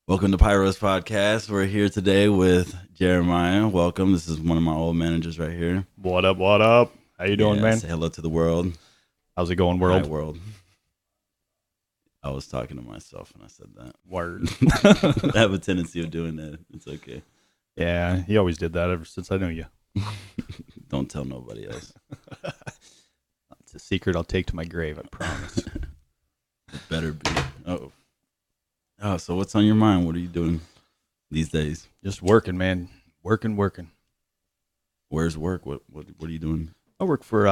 Welcome to Pyrroh's podcast. We're here today with Jeremiah. Welcome. This is one of my old managers right here. What up, what up? How you doing, man? Say hello to the world. How's it going, world? Hi, world. I was talking to myself when I said that. Word. I have a tendency of doing that. It's okay. Yeah, you always did that ever since I knew you. Don't tell nobody else. It's a secret I'll take to my grave, I promise. It better be. Oh, so what's on your mind? What are you doing these days? Just working, man. Working. Where's work? What are you doing? I work for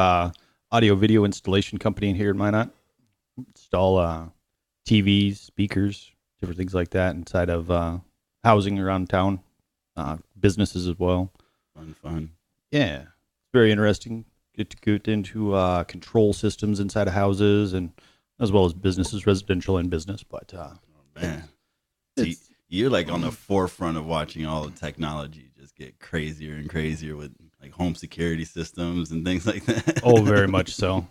audio video installation company in here in Minot. Install TVs, speakers, different things like that inside of housing around town, businesses as well. Fun. Yeah, it's very interesting. Get to get into control systems inside of houses and as well as businesses, residential and business. But Man, see, you're like on the forefront of watching all the technology just get crazier and crazier with like home security systems and things like that. Oh, very much so.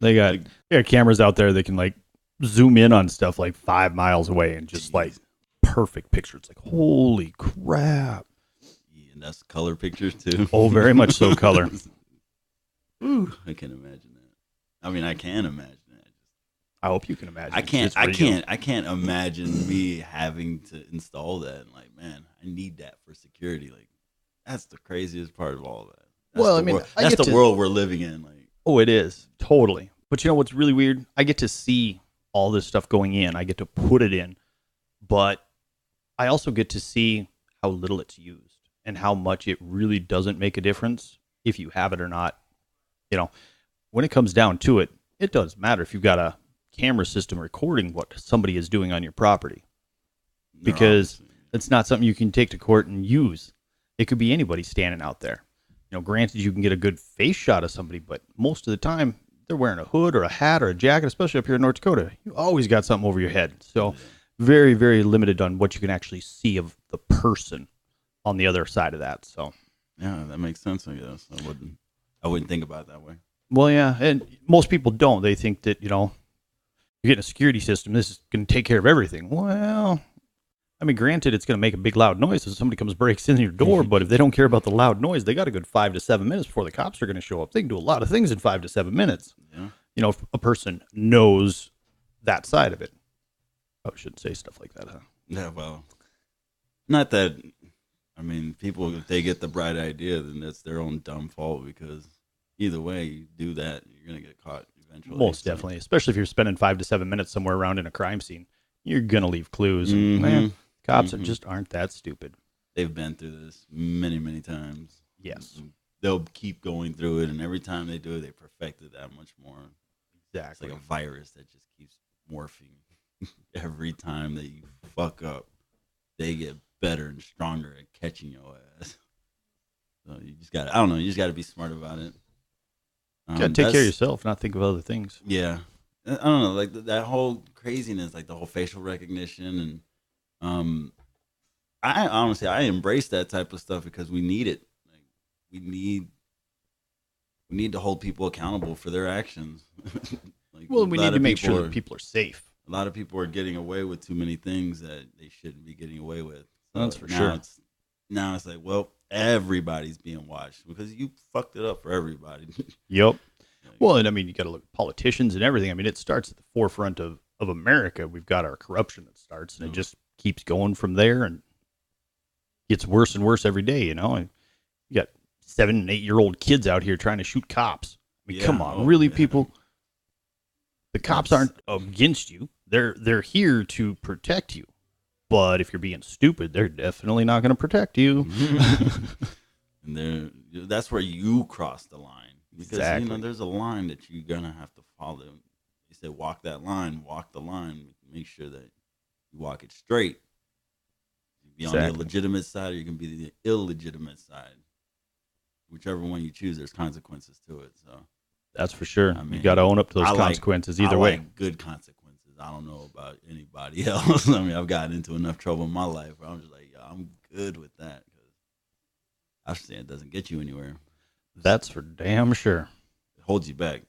They got cameras out there that can like zoom in on stuff like 5 miles away and just like perfect picture. It's like, holy crap. Yeah, and that's color pictures too. Oh, very much so color. Ooh, I can imagine that. I mean, I can imagine that. I hope you can imagine. I can't imagine me having to install that. Like, man, I need that for security. Like, that's the craziest part of all of that. That's the world we're living in. Like, oh, it is totally. But you know what's really weird? I get to see all this stuff going in. I get to put it in, but I also get to see how little it's used and how much it really doesn't make a difference if you have it or not. You know, when it comes down to it, it does matter if you've got a camera system recording what somebody is doing on your property, because it's not something you can take to court and use. It could be anybody standing out there. You know, granted, you can get a good face shot of somebody, but most of the time they're wearing a hood or a hat or a jacket, especially up here in North Dakota. You always got something over your head. So very, very limited on what you can actually see of the person on the other side of that. So yeah, that makes sense, I guess. I wouldn't think about it that way. Well, yeah, and most people don't. They think that, you know, you're getting a security system, this is going to take care of everything. Well, I mean, granted, it's going to make a big loud noise if somebody comes breaks in your door, but if they don't care about the loud noise, they got a good 5 to 7 minutes before the cops are going to show up. They can do a lot of things in 5 to 7 minutes. Yeah. You know, if a person knows that side of it. I shouldn't say stuff like that, huh? Yeah, well, not that, I mean, people, if they get the bright idea, then that's their own dumb fault, because either way, you do that, you're going to get caught eventually. Most definitely, especially if you're spending 5 to 7 minutes somewhere around in a crime scene. You're going to leave clues. Mm-hmm. Man, cops just aren't that stupid. They've been through this many, many times. Yes. They'll keep going through it, and every time they do it, they perfect it that much more. Exactly. It's like a virus that just keeps morphing. Every time that you fuck up, they get better and stronger at catching your ass. So you just got to be smart about it. You got to take care of yourself, not think of other things. Yeah. I don't know, like that whole craziness, like the whole facial recognition, and I embrace that type of stuff because we need it. Like we need to hold people accountable for their actions. Like, well, we need to make sure that people are safe. A lot of people are getting away with too many things that they shouldn't be getting away with. So that's for sure. Now it's like, well, everybody's being watched because you fucked it up for everybody. Yep. Well, and I mean, you got to look at politicians and everything. I mean, it starts at the forefront of America. We've got our corruption that starts, and it just keeps going from there and gets worse and worse every day, you know? And you got 7 and 8 year old kids out here trying to shoot cops. I mean, come on, really, people? The cops aren't against you. They're here to protect you. But if you're being stupid, they're definitely not going to protect you. And that's where you cross the line. Because, exactly. You know, there's a line that you're going to have to follow. They say walk that line, walk the line. Make sure that you walk it straight. You can be on the legitimate side, or you can be the illegitimate side. Whichever one you choose, there's consequences to it. So that's for sure. I mean, you got to own up to those consequences either way. Good consequences. I don't know about anybody else. I mean, I've gotten into enough trouble in my life where I'm just like, I'm good with that. Because I understand it doesn't get you anywhere. That's for damn sure. It holds you back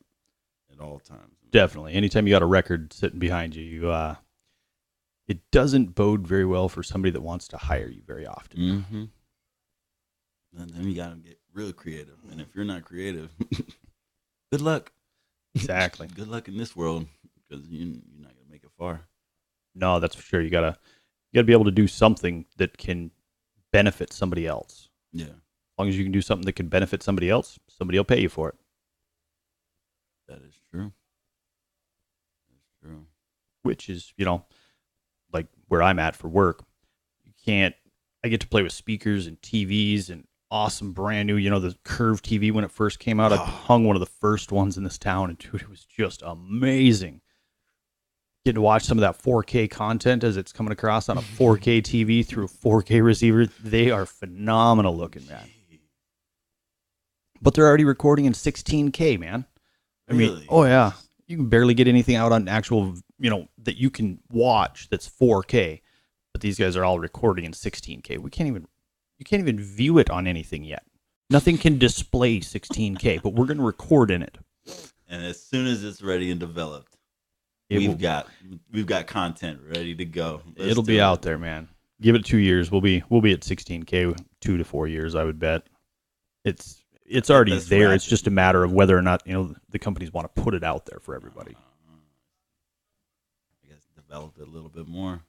at all times. Definitely. Anytime you got a record sitting behind you, it doesn't bode very well for somebody that wants to hire you very often. Mm-hmm. And then you got to get real creative. And if you're not creative, good luck. Exactly. Good luck in this world because you're not going to make it far. No, that's for sure. You gotta be able to do something that can benefit somebody else. Yeah. As long as you can do something that can benefit somebody else, somebody will pay you for it. That is true. That's true. Which is, like where I'm at for work. I get to play with speakers and TVs and awesome brand new, the Curve TV when it first came out. I hung one of the first ones in this town, and dude, it was just amazing. Getting to watch some of that 4K content as it's coming across on a 4K TV through a 4K receiver. They are phenomenal looking, man. But they're already recording in 16K, man. I mean, oh yeah. You can barely get anything out on actual, that you can watch that's 4K. But these guys are all recording in 16K. You can't even view it on anything yet. Nothing can display 16K, but we're going to record in it. And as soon as it's ready and developed, we've got content ready to go. It'll be out there, man. Give it 2 years. We'll be at 16K 2 to 4 years, I would bet. It's already there. It's just a matter of whether or not the companies want to put it out there for everybody. I guess develop it a little bit more.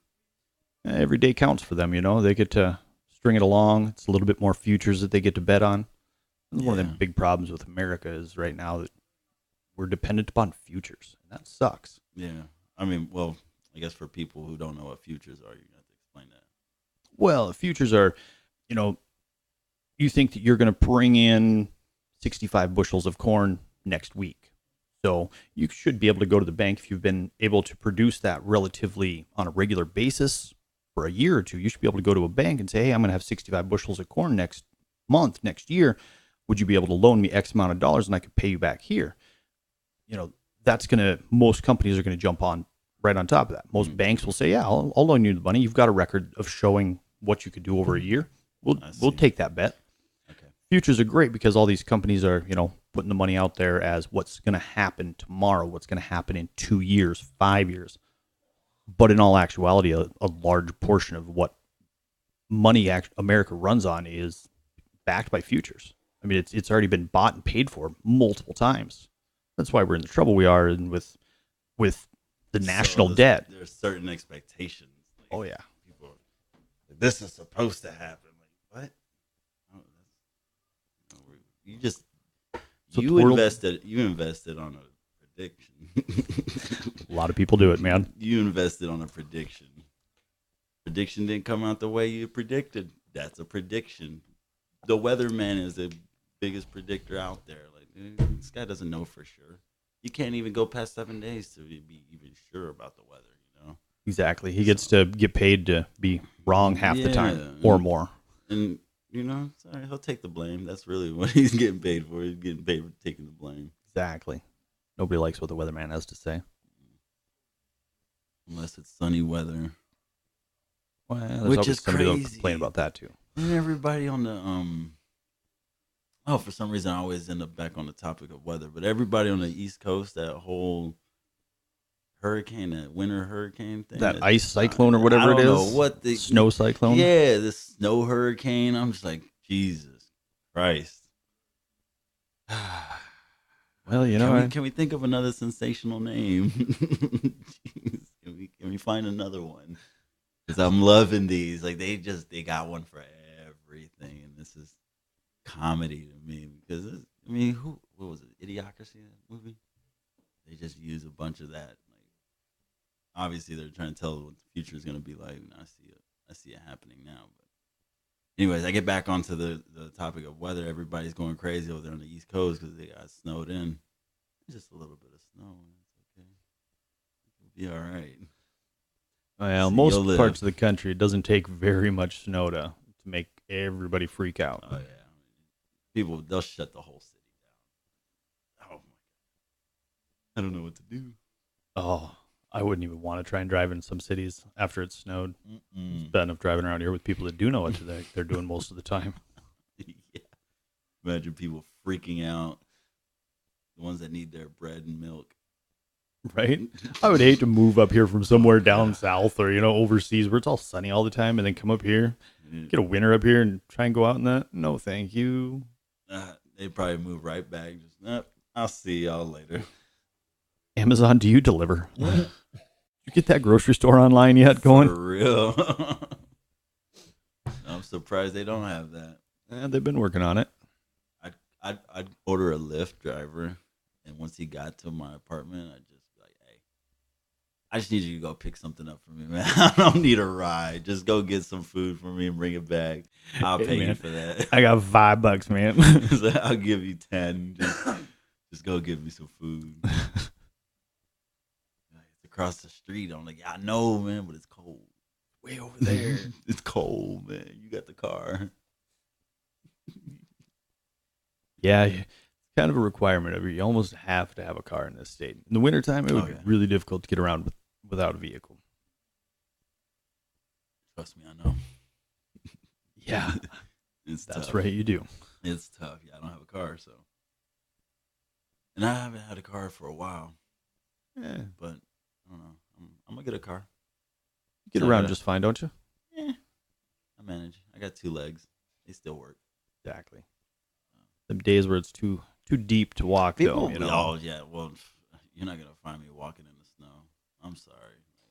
Every day counts for them. They get to string it along. It's a little bit more futures that they get to bet on. One of the big problems with America is right now that we're dependent upon futures, and that sucks. Yeah, I mean, well, I guess for people who don't know what futures are, you have to explain that. Well, futures are, you think that you're going to bring in 65 bushels of corn next week. So you should be able to go to the bank if you've been able to produce that relatively on a regular basis for a year or two. You should be able to go to a bank and say, hey, I'm going to have 65 bushels of corn next month, next year. Would you be able to loan me X amount of dollars and I could pay you back here? Most companies are going to jump on right on top of that. Most banks will say, yeah, I'll loan you the money. You've got a record of showing what you could do over a year. We'll take that bet. Okay. Futures are great because all these companies are, putting the money out there as what's going to happen tomorrow, what's going to happen in 2 years, 5 years. But in all actuality, a large portion of what money America runs on is backed by futures. I mean, it's already been bought and paid for multiple times. That's why we're in the trouble we are in with the national debt. There's certain expectations. Like, oh yeah, people, this is supposed to happen. Like what? You invested on a prediction. A lot of people do it, man. You invested on a prediction. Prediction didn't come out the way you predicted. That's a prediction. The weatherman is the biggest predictor out there. Like this guy doesn't know for sure. You can't even go past 7 days to be even sure about the weather. Exactly. He gets to get paid to be wrong half the time or more. And sorry, he'll take the blame. That's really what he's getting paid for. He's getting paid for taking the blame. Exactly. Nobody likes what the weatherman has to say. Unless it's sunny weather. Well, which is somebody crazy. That'll complain about that too. And everybody on the for some reason I always end up back on the topic of weather, but everybody on the East Coast, that whole hurricane, that winter hurricane thing, that ice cyclone or whatever it is, know what the snow cyclone. Yeah, the snow hurricane. I'm just like, Jesus Christ. Well, can we think of another sensational name? Can we find another one? Because I'm loving these. Like they got one for everything, and this is comedy to me. Because what was it? Idiocracy, that movie? They just use a bunch of that. Like obviously they're trying to tell what the future is going to be like. And I see it happening now. But anyways, I get back onto the topic of weather. Everybody's going crazy over there on the East Coast because they got snowed in. Just a little bit of snow. It's okay. It'll be all right. Well, most parts of the country, it doesn't take very much snow to make everybody freak out. Oh yeah, they'll shut the whole city down. Oh my god, I don't know what to do. Oh, I wouldn't even want to try and drive in some cities after it snowed. It's bad enough driving around here with people that do know what they're doing most of the time. Yeah, imagine people freaking out. The ones that need their bread and milk. Right? I would hate to move up here from somewhere down south or, overseas where it's all sunny all the time and then come up here, get a winter up here and try and go out in that. No, thank you. They probably move right back. Just, nope, I'll see y'all later. Amazon, do you deliver? Did you get that grocery store online yet going? For real. I'm surprised they don't have that. They've been working on it. I'd order a Lyft driver, and once he got to my apartment, I'd just be like, hey, I just need you to go pick something up for me, man. I don't need a ride. Just go get some food for me and bring it back. I'll pay you for that. I got $5, man. So I'll give you 10. Just go get me some food. It's across the street. I'm like, I know, man, but it's cold. Way over there. It's cold, man. You got the car. Yeah, it's kind of a requirement. You almost have to have a car in this state. In the wintertime, it would be really difficult to get around without a vehicle. Trust me, I know. Yeah, that's tough. Right, you do. It's tough. Yeah, I don't have a car, so. And I haven't had a car for a while. Yeah. But, I don't know. I'm going to get a car. You get around just fine, don't you? Yeah. I manage. I got 2 legs. They still work. Exactly. Them days where it's too deep to walk, though. Oh, yeah. Well, you're not going to find me walking in the snow. I'm sorry.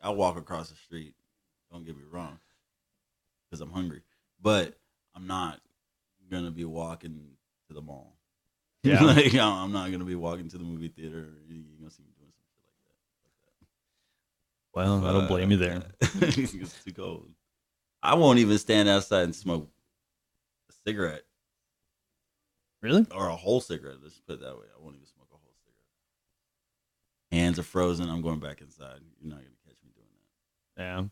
I walk across the street. Don't get me wrong. Because I'm hungry. But I'm not going to be walking to the mall. Yeah. I'm not going to be walking to the movie theater. You're going to see me doing some shit like that. Well, I don't blame you there. It's too cold. I won't even stand outside and smoke a cigarette. Really? Or a whole cigarette. Let's put it that way. I won't even smoke a whole cigarette. Hands are frozen. I'm going back inside. You're not going to catch me doing that. Yeah.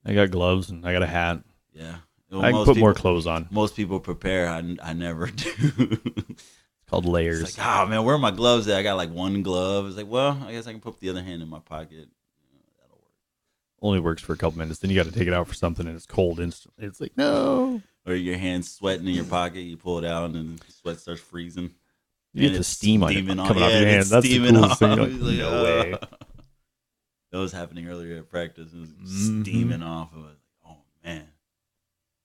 I got gloves and I got a hat. Yeah. Well, I can put more clothes on. Most people prepare. I never do. It's called layers. It's like, oh, man, where are my gloves at? I got like one glove. It's like, well, I guess I can put the other hand in my pocket. That'll work. Only works for a couple minutes. Then you got to take it out for something and it's cold instantly. It's like, no. Or your hand's sweating in your pocket, you pull it out, and the sweat starts freezing. You get the steam coming off your hand. That's the coolest thing. Like, no way. That was happening earlier at practice. It was steaming off of it. Oh, man.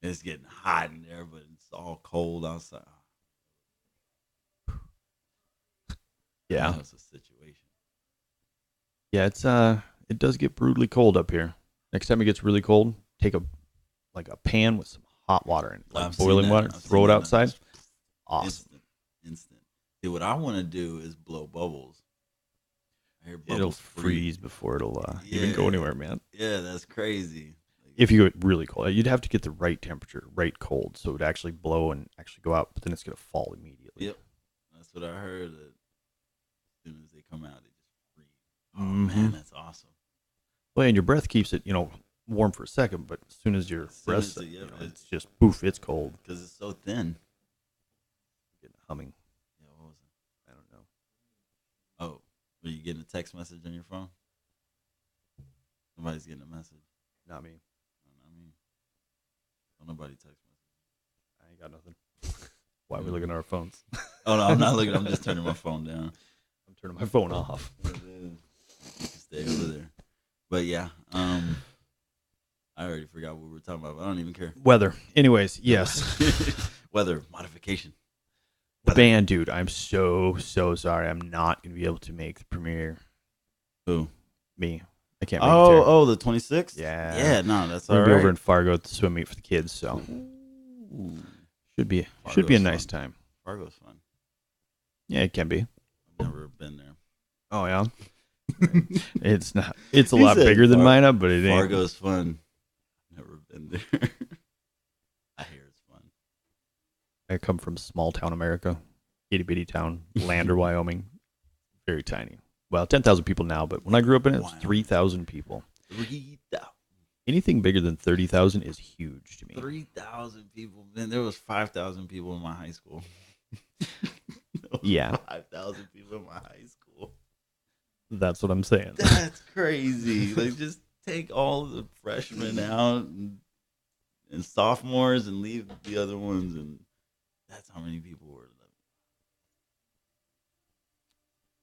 It's getting hot in there, but it's all cold outside. Yeah. That's a situation. Yeah, it does get brutally cold up here. Next time it gets really cold, take a pan with some hot water and boiling water, throw it outside. Awesome. Instant. See, what I want to do is blow bubbles. I hear bubbles it'll freeze before it'll even go anywhere, man. Yeah, that's crazy. If you get really cold, you'd have to get the right temperature, right cold, so it would actually blow and actually go out, but then it's going to fall immediately. Yep. That's what I heard. That as soon as they come out, they just freeze. Oh, man, that's awesome. Well, and your breath keeps it, warm for a second, but as soon as your breath, it's just poof, it's cold because it's so thin. Getting humming. Yeah, what was it? I don't know. Oh, were you getting a text message on your phone? Somebody's getting a message. Not me. Not me. Don't nobody text message. I ain't got nothing. Why are we looking at our phones? Oh no, I'm not looking. I'm just turning my phone down. I'm turning my phone off. Stay over there. But yeah, I already forgot what we were talking about. But I don't even care. Weather. Anyways, yes. Weather modification. The band, dude. I'm so sorry. I'm not going to be able to make the premiere. Who? Me. I can't make it there. Oh, the 26th? Yeah. Yeah, no, that's all right. We'll be over in Fargo at the swim meet for the kids, so should be a nice time. Fargo's fun. Yeah, it can be. I've never been there. Oh yeah. Right. It's not. It's a lot bigger than mine, but it ain't. Fargo's fun. Never been there. I hear it's fun. I come from small town America, itty bitty town, Lander, Wyoming, very tiny. Well, 10,000 people now, but when I grew up in it, it was 3,000 people. 3,000. Anything bigger than 30,000 is huge to me. 3,000 people. Man, there was 5,000 people in my high school. Yeah. 5,000 people in my high school. That's what I'm saying. That's crazy. Like, just take all the freshmen out and sophomores and leave the other ones, and that's how many people were.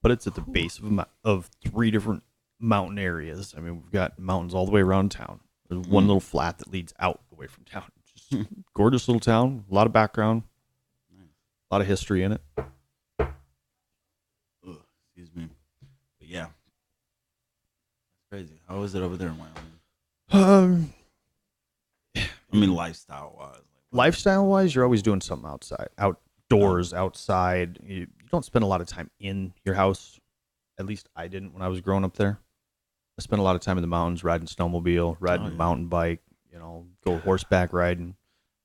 but it's at the base of 3 different mountain areas. I mean, we've got mountains all the way around town. There's one little flat that leads out away from town. Just gorgeous little town, a lot of background, a lot of history in it. Excuse me. But yeah. Crazy. How is it over there in Wyoming? I mean, Lifestyle wise, you're always doing something outdoors, outside. You don't spend a lot of time in your house. At least I didn't when I was growing up there. I spent a lot of time in the mountains, riding snowmobile, riding a mountain bike, go horseback riding,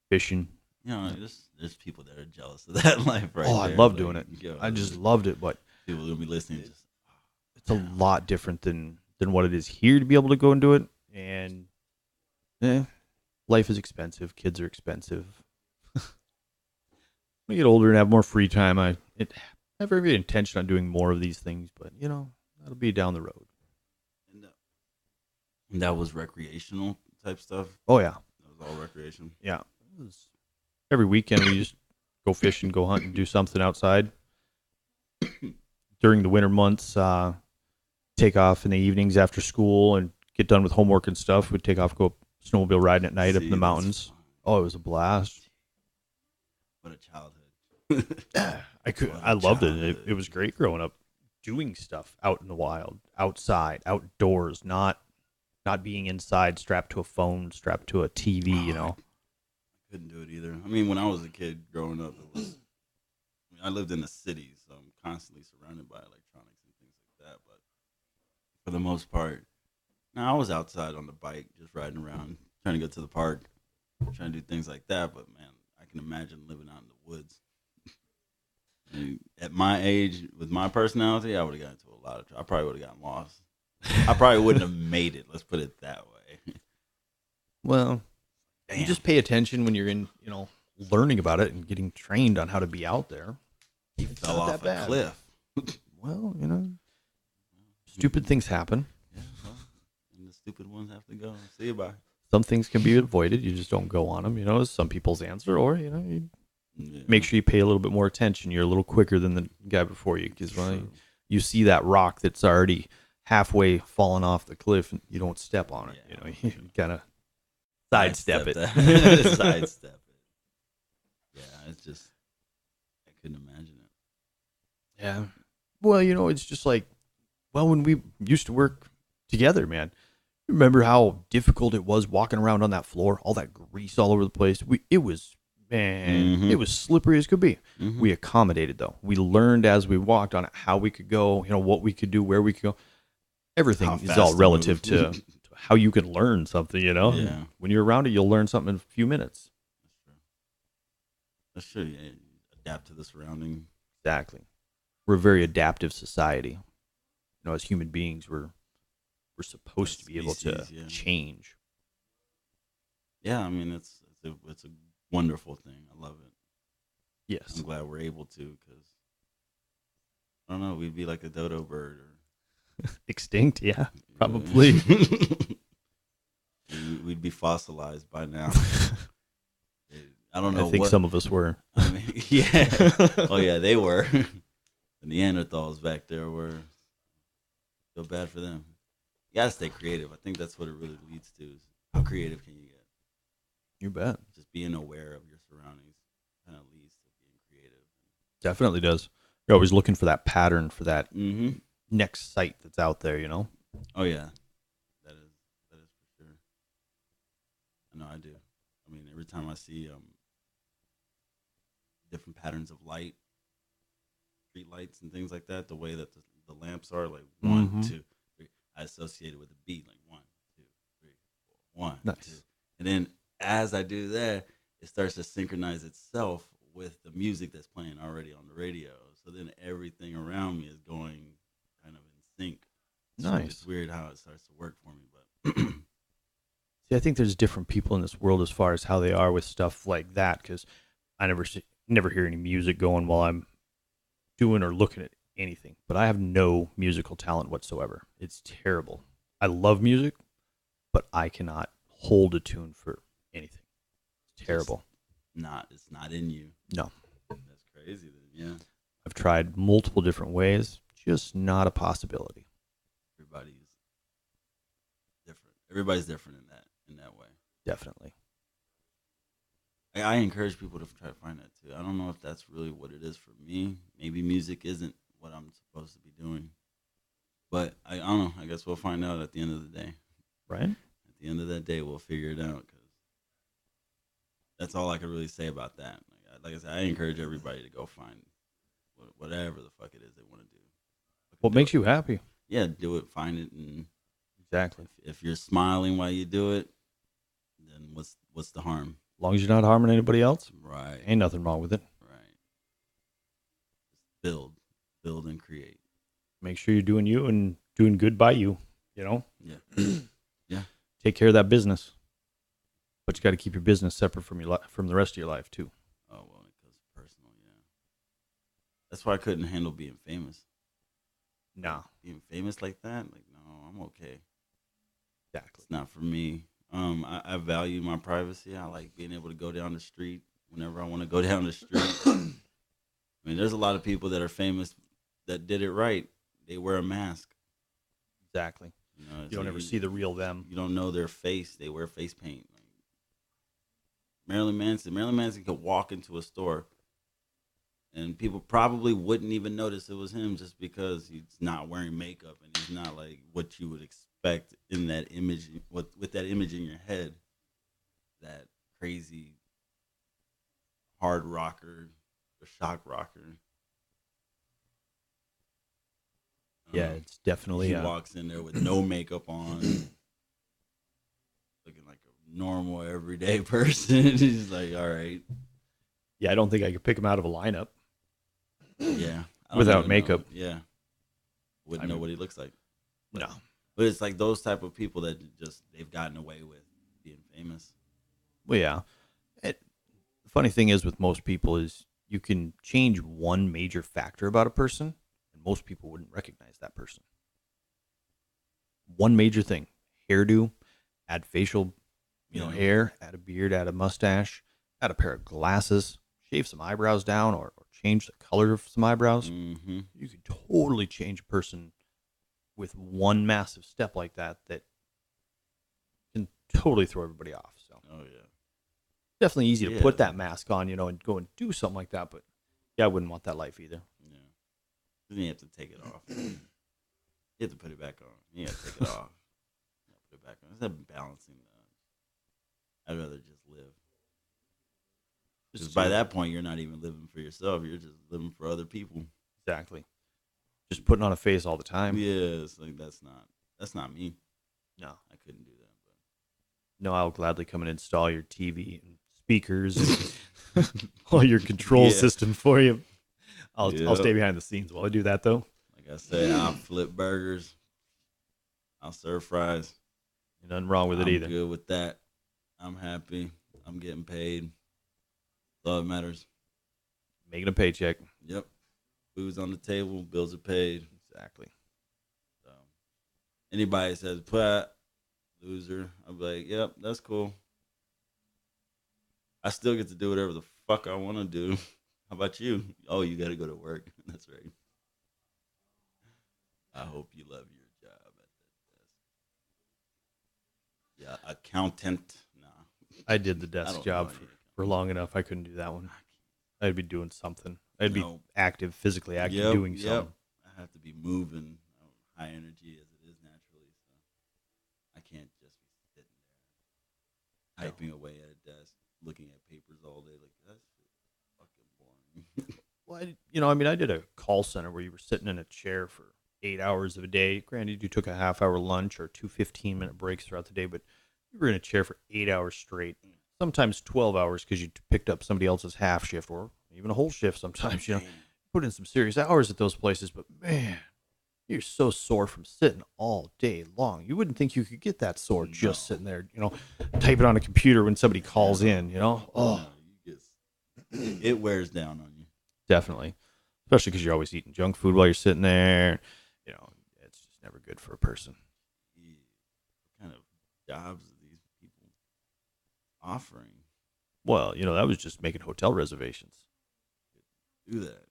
fishing. There's people that are jealous of that life right there. I love doing it. I just loved it, but people will be listening. It's a lot different than what it is here to be able to go and do it. And life is expensive. Kids are expensive. When I get older and have more free time, I have every intention on doing more of these things, but that'll be down the road. And that was recreational type stuff? Oh, yeah. That was all recreation? Yeah. Every weekend we just go fishing, go hunt, and do something outside. During the winter months, take off in the evenings after school and get done with homework and stuff. We'd take off, go snowmobile riding at night up in the mountains. Oh, it was a blast. What a childhood. I loved it. It was great growing up doing stuff out in the wild, outside, outdoors, not being inside strapped to a phone, strapped to a TV, I couldn't do it either. I mean, when I was a kid growing up, I lived in the city, so I'm constantly surrounded by electronics and things like that. But for the most part, I was outside on the bike, just riding around, trying to go to the park, trying to do things like that. But man, I can imagine living out in the woods. At my age, with my personality, I would have gotten into a lot of trouble. I probably would have gotten lost. I probably wouldn't have made it. Let's put it that way. Well, you just pay attention when you're in, learning about it and getting trained on how to be out there. He fell off a cliff. Well, stupid things happen. Yeah, and the stupid ones have to go. See you bye. Some things can be avoided. You just don't go on them. Is some people's answer, or you make sure you pay a little bit more attention. You're a little quicker than the guy before you, because when you see that rock that's already halfway fallen off the cliff, and you don't step on it. You kind of sidestep it. Sidestep it. Yeah, it's just I couldn't imagine it. Yeah. Well, it's just like, when we used to work together, man. Remember how difficult it was walking around on that floor, all that grease all over the place. It was slippery as could be. Mm-hmm. We accommodated, though. We learned as we walked on it how we could go, what we could do, where we could go. Everything is all relative to how you can learn something, Yeah. When you're around it, you'll learn something in a few minutes. That's true. Yeah. Adapt to the surrounding. Exactly. We're a very adaptive society. As human beings, we're supposed to be able to change. Yeah, I mean, it's a wonderful thing. I love it. Yes. I'm glad we're able to, because I don't know, we'd be like a dodo bird or extinct. Yeah, probably. We'd be fossilized by now. I don't know. I think some of us were. I mean, yeah. Oh yeah, they were. The Neanderthals back there were. Feel bad for them. You gotta stay creative. I think that's what it really leads to. Is how creative can you get? You bet. Just being aware of your surroundings kind of leads to being creative. Definitely does. You're always looking for that pattern, for that next site that's out there. Oh yeah, that is for sure. I know I do. I mean, every time I see different patterns of light, street lights and things like that, the way that the lamps are, like 1, 2, 3, I associate it with a beat, like 1, 2, 3, 4, 1, nice. 2. And then as I do that, it starts to synchronize itself with the music that's playing already on the radio. So then everything around me is going kind of in sync. Nice. So it's weird how it starts to work for me, but see, I think there's different people in this world as far as how they are with stuff like that, because I never hear any music going while I'm doing or looking at anything. But I have no musical talent whatsoever. It's terrible. I love music, but I cannot hold a tune for anything. It's terrible. It's not in you. No. That's crazy then, yeah. I've tried multiple different ways, just not a possibility. Everybody's different. Everybody's different in that way. Definitely. I encourage people to try to find that too. I don't know if that's really what it is for me. Maybe music isn't what I'm supposed to be doing. But I don't know. I guess we'll find out at the end of the day. Right? At the end of that day, we'll figure it out. Because that's all I can really say about that. Like I said, I encourage everybody to go find whatever the fuck it is they want to do. What makes you happy? Yeah, do it. Find it, and exactly. If you're smiling while you do it, then what's the harm? As long as you're not harming anybody else, right? Ain't nothing wrong with it. Right. Just build, and create. Make sure you're doing you and doing good by you. You know. Yeah. Yeah. Take care of that business, but you got to keep your business separate from from the rest of your life too. Oh well, it goes personal. Yeah. That's why I couldn't handle being famous. No. Being famous like that, like no, I'm okay. Exactly. It's not for me. I value my privacy. I like being able to go down the street whenever I want to go down the street. I mean, there's a lot of people that are famous that did it right. They wear a mask. Exactly. You don't ever see the real them. You don't know their face. They wear face paint. Like Marilyn Manson could walk into a store and people probably wouldn't even notice it was him just because he's not wearing makeup and he's not like what you would expect in that image, with that image in your head, that crazy hard rocker or shock rocker. Yeah, it's definitely. He walks in there with no makeup on, looking like a normal everyday person. He's like, all right. Yeah, I don't think I could pick him out of a lineup. Yeah, without makeup. Know. Yeah, wouldn't know what he looks like. No, but it's like those type of people that just they've gotten away with being famous. Well, yeah. The funny thing is with most people is you can change one major factor about a person, and most people wouldn't recognize that person. One major thing: hairdo, add facial, hair, add a beard, add a mustache, add a pair of glasses, shave some eyebrows down, or change the color of some eyebrows. Mm-hmm. You could totally change a person with one massive step like that can totally throw everybody off. So, oh yeah, definitely easy to put that mask on, and go and do something like that. But yeah, I wouldn't want that life either. Yeah, then you have to take it off. You have to put it back on. You have to take it off. You have to put it back on. It's that balancing. I'd rather just live. Because by that point, you're not even living for yourself. You're just living for other people. Exactly. Just putting on a face all the time. Yeah, it's like that's not me. No, I couldn't do that. But no, I'll gladly come and install your TV and speakers and all your control system for you. I'll stay behind the scenes while I do that, though. Like I said, I'll flip burgers. I'll serve fries. Ain't nothing wrong with it either. I'm good with that. I'm happy. I'm getting paid. That's all that matters. Making a paycheck. Yep. Food's on the table. Bills are paid. Exactly. So, anybody says, loser, I'll be like, yep, that's cool. I still get to do whatever the fuck I want to do. How about you? Oh, you got to go to work. That's right. I hope you love your job at that desk. Yeah, accountant. Nah. I did the desk job for long enough. I couldn't do that one. I'd be doing something. I'd be active, physically active, doing something. I have to be moving, high energy as it is naturally. So I can't just be sitting there typing away at a desk, looking at papers all day. Like that's fucking boring. Well, I did a call center where you were sitting in a chair for 8 hours of a day. Granted, you took a half-hour lunch or 2 15-minute breaks throughout the day, but you were in a chair for 8 hours straight. Sometimes 12 hours because you picked up somebody else's half shift or even a whole shift sometimes. Put in some serious hours at those places, but man, you're so sore from sitting all day long. You wouldn't think you could get that sore just sitting there, typing on a computer when somebody calls in, Oh, it wears down on you. Definitely. Especially because you're always eating junk food while you're sitting there. It's just never good for a person. Yeah. What kind of jobs are these people offering? Well, that was just making hotel reservations. Do that.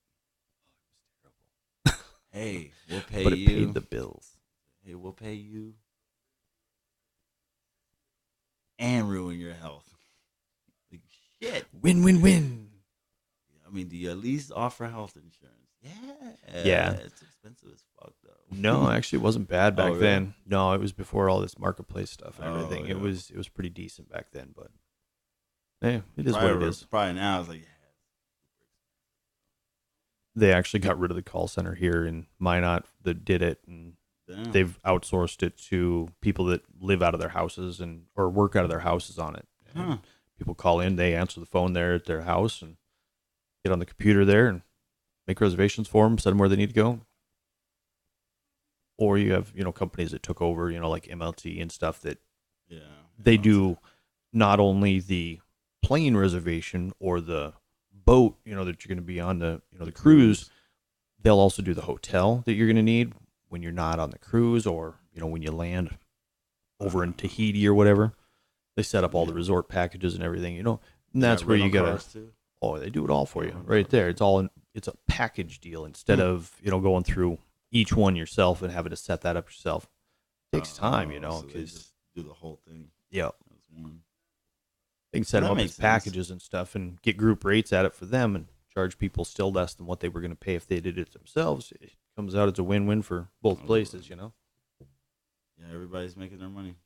It was terrible. Hey, we'll pay but it you. paid the bills. Hey, we'll pay you and ruin your health. Like, shit. Win, win, win. I mean, do you at least offer health insurance? Yeah. It's expensive as fuck though. No, actually, it wasn't bad back Oh, really? then. No, it was before all this marketplace stuff and everything. Oh, It yeah. was pretty decent back then, but yeah, it is Probably, what it is. Probably now it's like, They actually got rid of the call center here in Minot that did it, and damn. they've outsourced it to people that live out of their houses and or work out of their houses on it. Huh. People call in, they answer the phone there at their house and get on the computer there and make reservations for them, send them where they need to go. Or you have, companies that took over, like MLT and stuff that Yeah. they do not only the plane reservation or the boat, that you're going to be on the cruise. They'll also do the hotel that you're going to need when you're not on the cruise or, when you land over in Tahiti or whatever. They set up all the resort packages and everything, and that's where you got to, they do it all for you right there. It's a package deal instead of, going through each one yourself and having to set that up yourself. It takes time, So they because just do the whole thing. yeah, That's one. they can set That them up makes as sense. packages and stuff and get group rates at it for them and charge people still less than what they were going to pay if they did it themselves. It comes out as a win-win for both places, Yeah, everybody's making their money.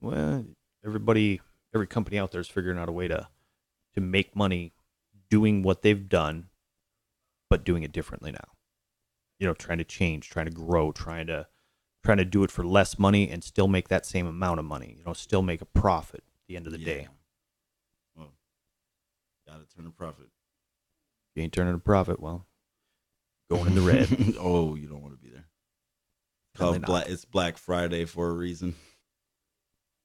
Well, every company out there is figuring out a way to make money doing what they've done, but doing it differently now. Trying to change, trying to grow, trying to do it for less money and still make that same amount of money. Still make a profit at the end of the day. Well, gotta turn a profit. If you ain't turning a profit, well, going in the red. Oh, you don't want to be there. It's Black Friday for a reason.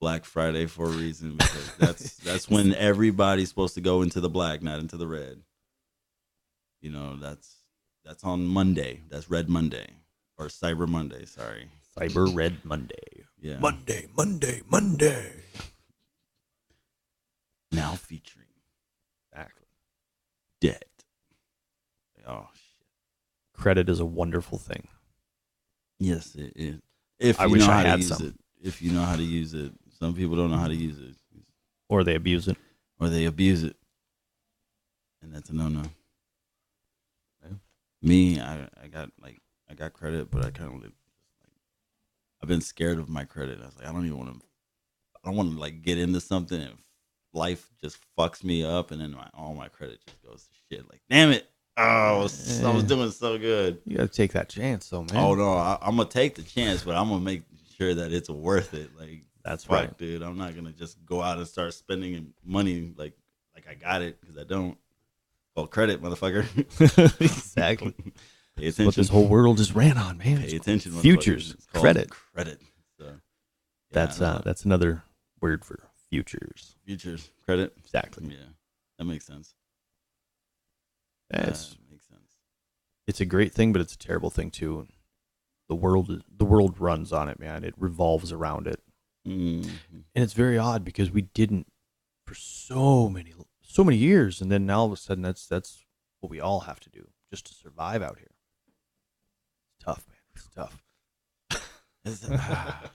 Black Friday for a reason, because that's when everybody's supposed to go into the black, not into the red. That's on Monday. That's Red Monday or Cyber Monday. Sorry, Cyber Red Monday. Yeah. Monday. Now featuring Exactly. debt. Oh shit. Credit is a wonderful thing. Yes, it is. If I you wish know I how to had use some. it. If you know how to use it. Some people don't know how to use it. Or they abuse it. Or they abuse it. And that's a no-no. Yeah. Me, I got credit, but I kind of I've been scared of my credit. I was like, I don't want to like get into something and life just fucks me up, and then all my credit just goes to shit. Like, damn it. Oh, I was doing so good. You got to take that chance, though, man. Oh, no, I'm going to take the chance, but I'm going to make sure that it's worth it. Like, that's fuck, right, dude. I'm not going to just go out and start spending money like I got it, because I don't. Well, credit, motherfucker. Exactly. Pay That's attention. what this whole world is ran on, man. Pay attention. Futures, It's called credit. So, yeah, that's another word for futures. Futures, credit. Exactly. Yeah, that makes sense. Makes sense. It's a great thing, but it's a terrible thing too. The world runs on it, man. It revolves around it, Mm-hmm. and it's very odd because we didn't for so many years, and then now all of a sudden that's what we all have to do just to survive out here. It's tough, man. It's tough.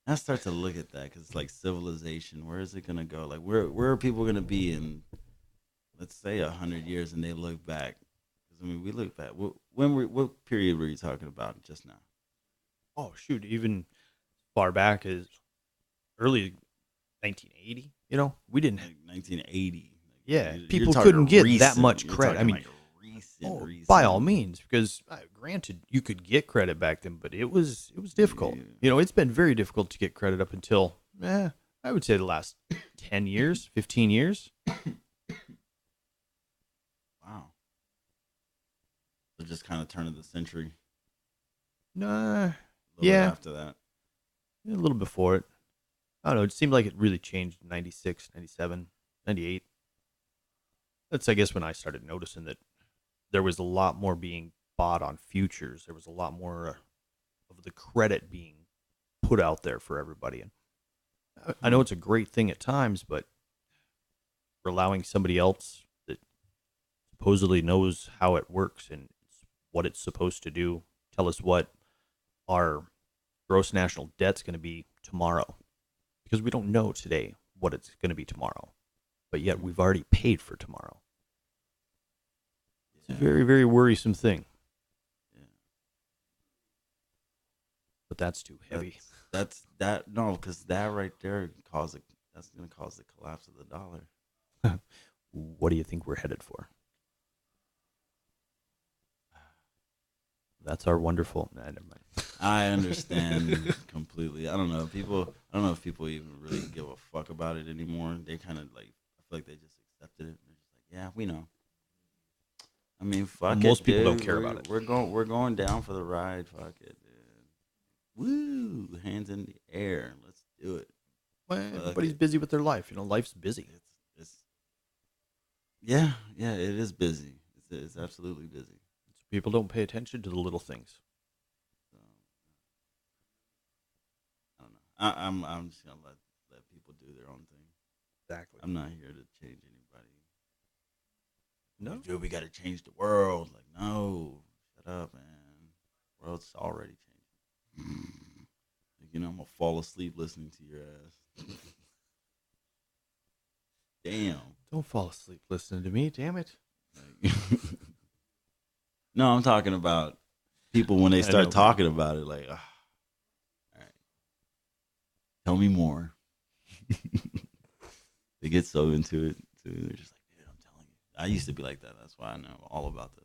I start to look at that because it's like civilization. Where is it gonna go? Like, where are people gonna be in, let's say, 100 years, and they look back? Because I mean, we look back. What period were you talking about just now? Oh shoot, even far back as early 1980. We didn't. Like 1980. Yeah, You're people talking couldn't get that recent. much You're credit. I talking mean, like recent. by all means, because granted, you could get credit back then, but it was difficult. Yeah. It's been very difficult to get credit up until, I would say the last 10 years, 15 years. Wow. So just kind of turn of the century. Nah, A little yeah, bit after that. a little before it. I don't know. It seemed like it really changed in 96, 97, 98. That's, I guess, when I started noticing that there was a lot more being bought on futures. There was a lot more of the credit being put out there for everybody. And I know it's a great thing at times, but for allowing somebody else that supposedly knows how it works and what it's supposed to do tell us what our gross national debt's going to be tomorrow, because we don't know today what it's going to be tomorrow, but yet we've already paid for tomorrow. It's a very, very worrisome thing. Yeah. But that's too heavy. That's no, because that right there that's going to cause the collapse of the dollar. What do you think we're headed for? That's our wonderful. Nah, never mind. I understand completely. I don't know if people even really give a fuck about it anymore. They kind of like, I feel like they just accepted it. They're just like, yeah, we know. I mean, fuck it. Most people dude. don't care about it. We're going down for the ride. Fuck it, dude. Woo! Hands in the air. Let's do it. Well, everybody's busy with their life. Life's busy. Yeah, it is busy. It's absolutely busy. So people don't pay attention to the little things. So, I don't know. I'm just gonna let people do their own thing. Exactly. I'm not here to change anybody. No, Dude, we got to change the world. Like, no, shut up, man. The world's already changing. Like, I'm gonna fall asleep listening to your ass. Damn. don't fall asleep listening to me. Damn it. Like, no, I'm talking about people when they start talking about it. Like, all right, tell me more. They get so into it too. They're just like, dude, I'm telling you. I used to be like that. That's why I know all about this.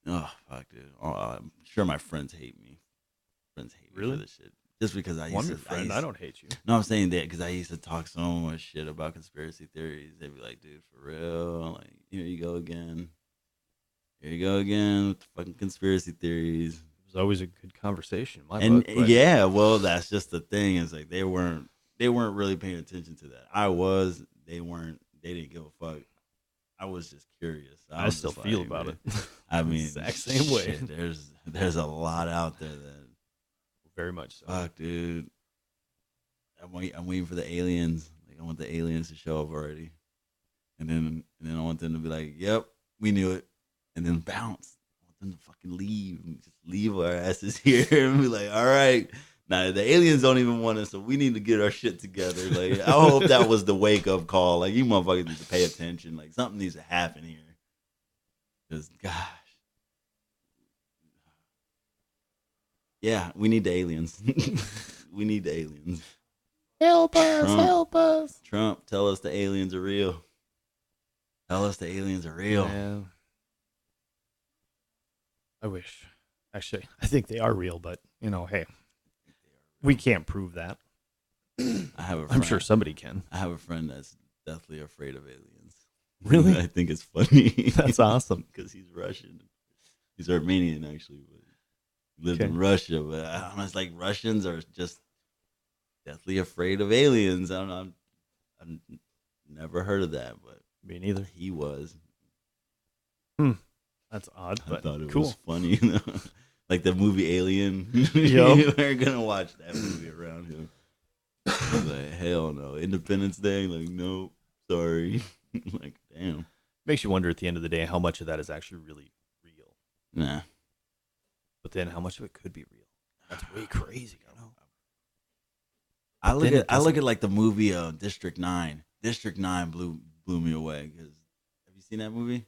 Oh, fuck, dude. Oh, I'm sure my friends hate me. Friends hate me for this shit. Just because I used to. Friend, I don't hate you. No, I'm saying that because I used to talk so much shit about conspiracy theories. They'd be like, dude, for real? Like, here you go again. Here you go again with the fucking conspiracy theories. It was always a good conversation in my And book, yeah, well, that's just the thing. Is like they weren't really paying attention to that. I was. They weren't. They didn't give a fuck. I was just curious. I still feel like, about it. I mean, exact same way. Shit, there's a lot out there that. Very much so. Fuck, dude. I'm waiting for the aliens. Like, I want the aliens to show up already, and then I want them to be like, "Yep, we knew it," and then bounce. I want them to fucking leave, just leave our asses here, and be like, "All right, now the aliens don't even want us, so we need to get our shit together." Like, I hope that was the wake up call. Like, you motherfuckers need to pay attention. Like, something needs to happen here, because gosh. Yeah, we need the aliens. We need the aliens. Help us, help us. Trump, tell us the aliens are real. Tell us the aliens are real. Yeah. I wish. Actually, I think they are real, but, hey, we can't prove that. I'm sure somebody can. I have a friend that's deathly afraid of aliens. Really? I think it's funny. That's awesome. Because he's Russian. He's Armenian, actually, but lived in Russia, but I don't know, it's like Russians are just deathly afraid of aliens. I don't know. I've never heard of that, but me neither. He was. That's odd, but I thought it cool. was funny. Like the movie Alien. Yep. We're gonna watch that movie around him. I was like, hell no. Independence Day? Like, nope. Sorry. Like, damn. Makes you wonder at the end of the day how much of that is actually really real. Nah. But then how much of it could be real? That's way crazy. I look at like the movie District 9. District 9 blew me away. Cause have you seen that movie?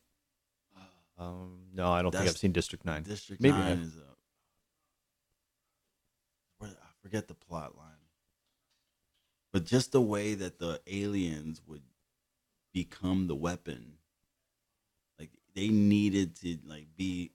No, I don't think I've seen District 9. District 9 is I forget the plot line. But just the way that the aliens would become the weapon, like they needed to like be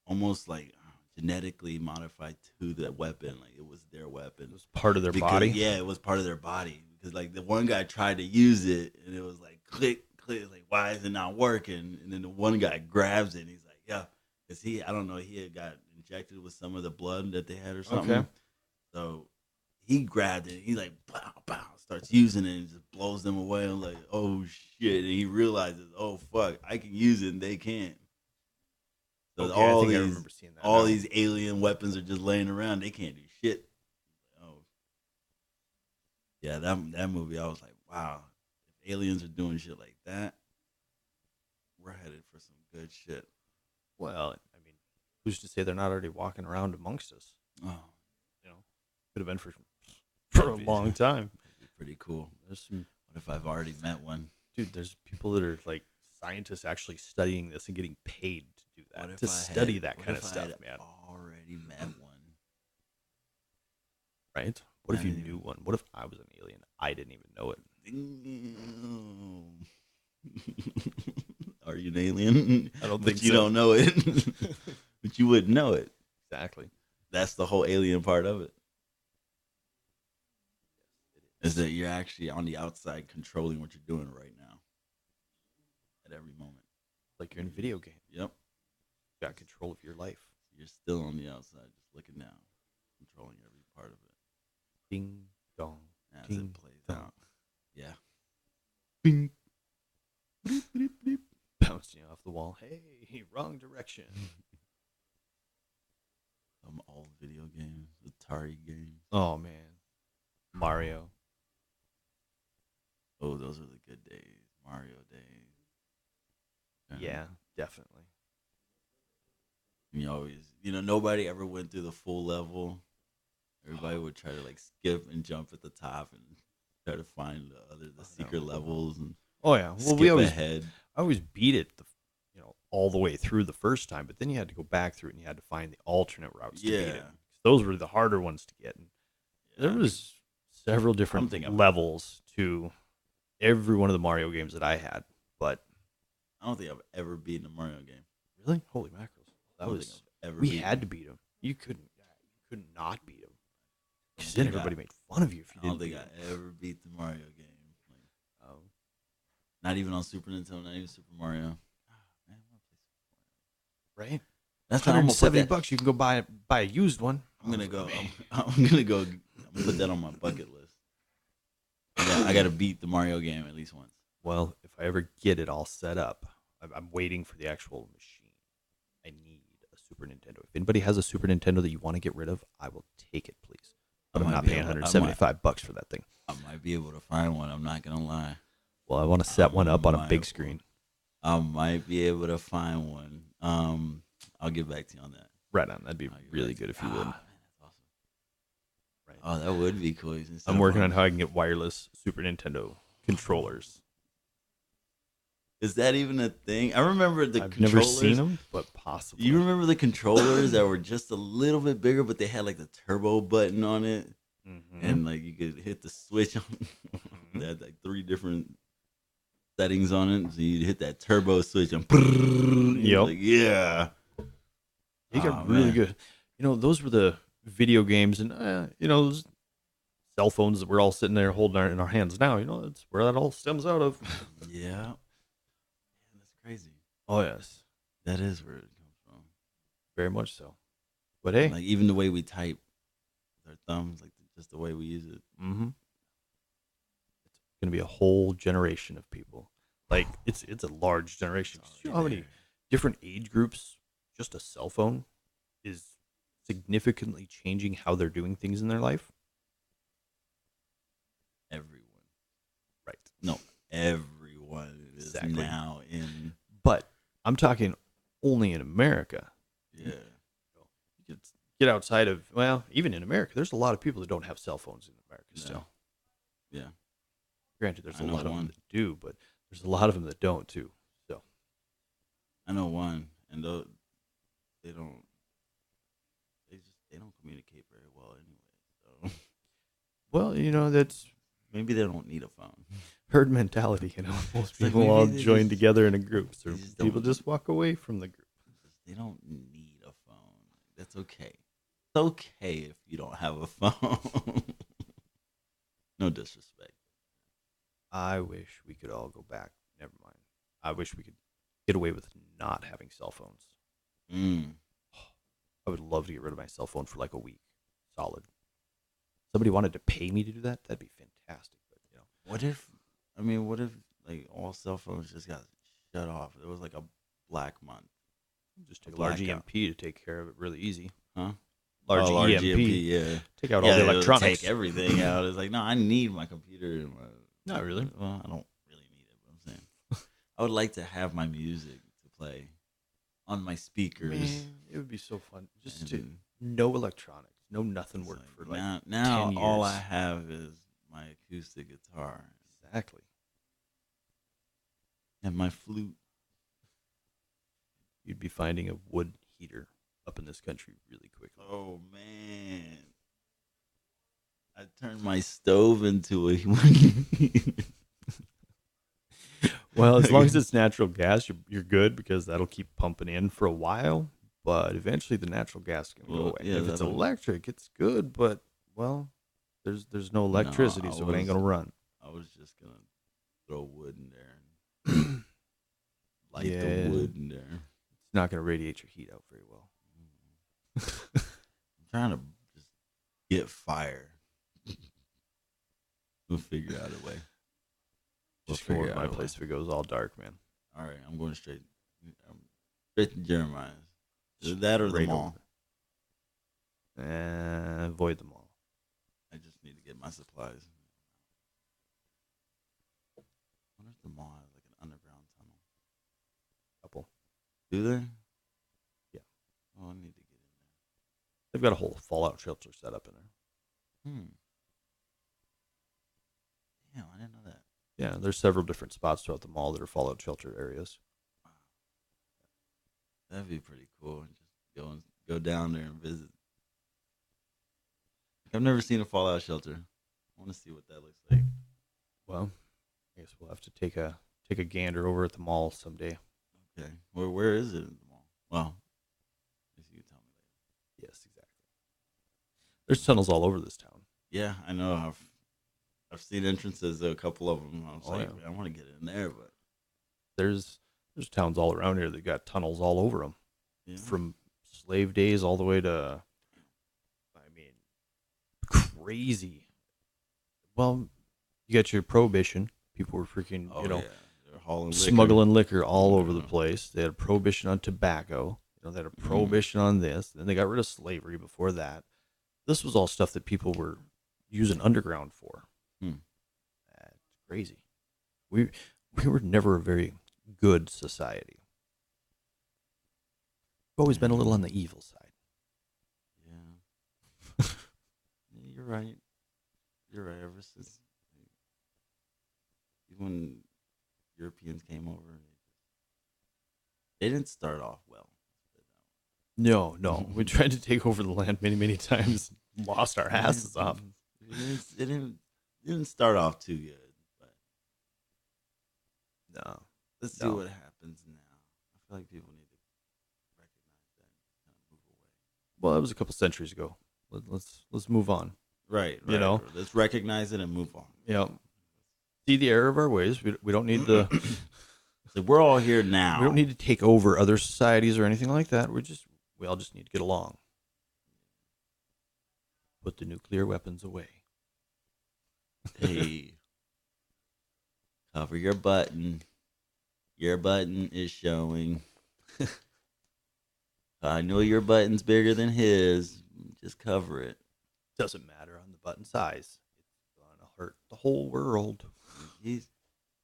almost like genetically modified to the weapon. Like it was their weapon. It was part of their body. Yeah, it was part of their body. Because like the one guy tried to use it and it was like click, like why is it not working? And then the one guy grabs it and he's like, yeah, because he had got injected with some of the blood that they had or something. Okay. So he grabbed it. He like pow, pow, starts using it and just blows them away. I'm like, oh shit! And he realizes, oh fuck, I can use it and they can't. So okay, I remember seeing that. All these alien weapons are just laying around. They can't do shit. Oh, yeah, that movie. I was like, wow, if aliens are doing shit like that, we're headed for some good shit. Well, I mean, Who's to say they're not already walking around amongst us? Oh, You know, could have been for a long time. that'd be pretty cool. There's some What if I've already met one? dude. There's people that are like scientists actually studying this and getting paid to do that, What if to I study had- that what kind of if I stuff, had man. Already met one. Right? What if I you didn't knew one? What if I was an alien? I didn't even know it. Are you an alien? I don't But think you so. don't know it. But you wouldn't know it. Exactly. That's the whole alien part of it. Is that you're actually on the outside controlling what you're doing right now. At every moment. Like you're in a video game. Yep. You got control of your life. You're still on the outside, just looking down, controlling every part of it. Ding dong. As Ding, it plays dong. out. Yeah. Bing. Bleep, bleep, bleep. Bouncing off the wall. Hey, wrong direction. Some old video games, Atari games. Oh man. Mario. Oh, those are the good days. Mario days. Yeah, definitely. You always, nobody ever went through the full level. Everybody would try to like skip and jump at the top and try to find the secret levels and Oh yeah. Well, skip we always ahead. I always beat it all the way through the first time, but then you had to go back through it and you had to find the alternate routes to beat it. Yeah. Those were the harder ones to get. And there was several different think I've- levels to every one of the Mario games that I had, but I don't think I've ever beaten a Mario game. really, holy mackerels, I that don't was think I've ever we beaten had them. to beat him. You could not beat him because think then I- everybody made fun of you if you I don't didn't think beat I him. ever beat the Mario game. Like, Oh, not even on Super Nintendo, not even Super Mario. Man, I wanna play right? That's how I'm gonna put that. $170 you can go buy a used one. I'm gonna go. I'm gonna put that on my bucket list. I gotta beat the Mario game at least once. Well, if I ever get it all set up, I'm waiting for the actual machine. I need a Super Nintendo. If anybody has a Super Nintendo that you want to get rid of, I will take it, please. But I'm might not be paying able to- $175 for that thing. I might be able to find one. I'm not gonna lie. Well, I want to set one up on a might- big screen. I might be able to find one. I'll get back to you on that. Right on. That'd be I'll get really back to good you. if you would. Man, that's awesome. Right. Oh, that would be cool. Instead I'm of working on how I can get wireless Super Nintendo controllers. Is that even a thing? I remember the I've controllers. never seen them, but possibly. You remember the controllers that were just a little bit bigger, but they had like the turbo button on it, Mhm. and like you could hit the switch on. They had like 3 different settings on it, so you'd hit that turbo switch and Yep. like, yeah. They got Oh, really man. good. Those were the video games and, those cell phones that we're all sitting there holding in our hands now. That's where that all stems out of. Yeah. That's crazy. Oh, yes. That is where it comes from. Very much so. But hey, Like even the way we type with our thumbs, like just the way we use it. mm-hmm. It's going to be a whole generation of people. Like, it's a large generation. You know how many different age groups just a cell phone is significantly changing how they're doing things in their life? Everyone. Right. No, everyone is Exactly. now in. But I'm talking only in America. Yeah. Get outside of, well, even in America, there's a lot of people that don't have cell phones in America Yeah. still. Yeah. Granted, there's I a know lot of them one. that do, but there's a lot of them that don't too. So, I know one, and they don't. They don't communicate very well anyway. So well, that's maybe they don't need a phone. herd mentality. Most It's like people maybe all they join just- together in a group, so they just people don't- just walk away from the group. They don't need a phone. That's okay. It's okay if you don't have a phone. No disrespect. I wish we could all go back. Never mind. I wish we could get away with not having cell phones. I would love to get rid of my cell phone for like a week, solid. Somebody wanted to pay me to do that, that'd be fantastic. But What if like all cell phones just got shut off? It was like a black month. just take a large blackout. EMP to take care of it really easy. Huh? Large, Oh, EMP, yeah. take out Yeah, all the it'll electronics. Take everything out. It's like, no, I need my computer. And Not really. Well, I don't really need it, but I'm saying I would like to have my music to play on my speakers. Man, It would be so fun. Just to And no electronics, no nothing it's worked like, for like now 10 years. all I have is my acoustic guitar Exactly. and my flute. You'd be finding a wood heater up in this country really quickly. Oh man, I turned my stove into a. Well, as long as it's natural gas, you're good because that'll keep pumping in for a while. But eventually, the natural gas can go Well, away. yeah, If it's that'll. electric, it's good. But well, there's no No, electricity, so it ain't gonna run. I was just gonna throw wood in there and light Yeah, the wood in there. it's not gonna radiate your heat out very well. I'm trying to just get fire. We'll figure out a way. Just come over to my place if it goes all dark, man. All right, I'm going straight to Jeremiah's. Is it that or the Straight mall? Avoid them all. I just need to get my supplies. I wonder if the mall has like an underground tunnel. Couple. Do they? Yeah. Oh, I need to get in They've got a whole fallout shelter set up in there. there. Damn, I didn't know that. Yeah, there's several different spots throughout the mall that are fallout shelter areas. Wow. That'd be pretty cool. Just go down there and visit. I've never seen a fallout shelter. I want to see what that looks like. Well, I guess we'll have to take a gander over at the mall someday. Okay. Where is it in the mall? Well, I guess you can tell me later. Yes, exactly. There's tunnels all over this town. Yeah, I know. I've seen entrances to a couple of them. I was like, yeah. I want to get in there, but There's towns all around here that got tunnels all over them, yeah. from slave days all the way to, I mean, crazy. Well, you got your prohibition. People were freaking, Oh, yeah. They're hauling liquor. smuggling liquor all over the place. They had a prohibition on tobacco. They had a prohibition on this. Then they got rid of slavery before that. This was all stuff that people were using underground for. That's crazy. We were never a very good society. We've always been a little on the evil side. Yeah. You're right. You're right. Ever since when Europeans came over, they didn't start off well. No. We tried to take over the land many, many times. Lost our asses off. It didn't start off too good, but No. let's see what happens now. I feel like people need to recognize that and kind of move away. Well, that was a couple centuries ago. Let's move on. Right. You know? Let's recognize it and move on. Yeah. See the error of our ways. We don't need the. So we're all here now. We don't need to take over other societies or anything like that. We all just need to get along. Put the nuclear weapons away. Hey, cover your button. Your button is showing. I know your button's bigger than his. Just cover it. Doesn't matter on the button size. It's gonna hurt the whole world. He's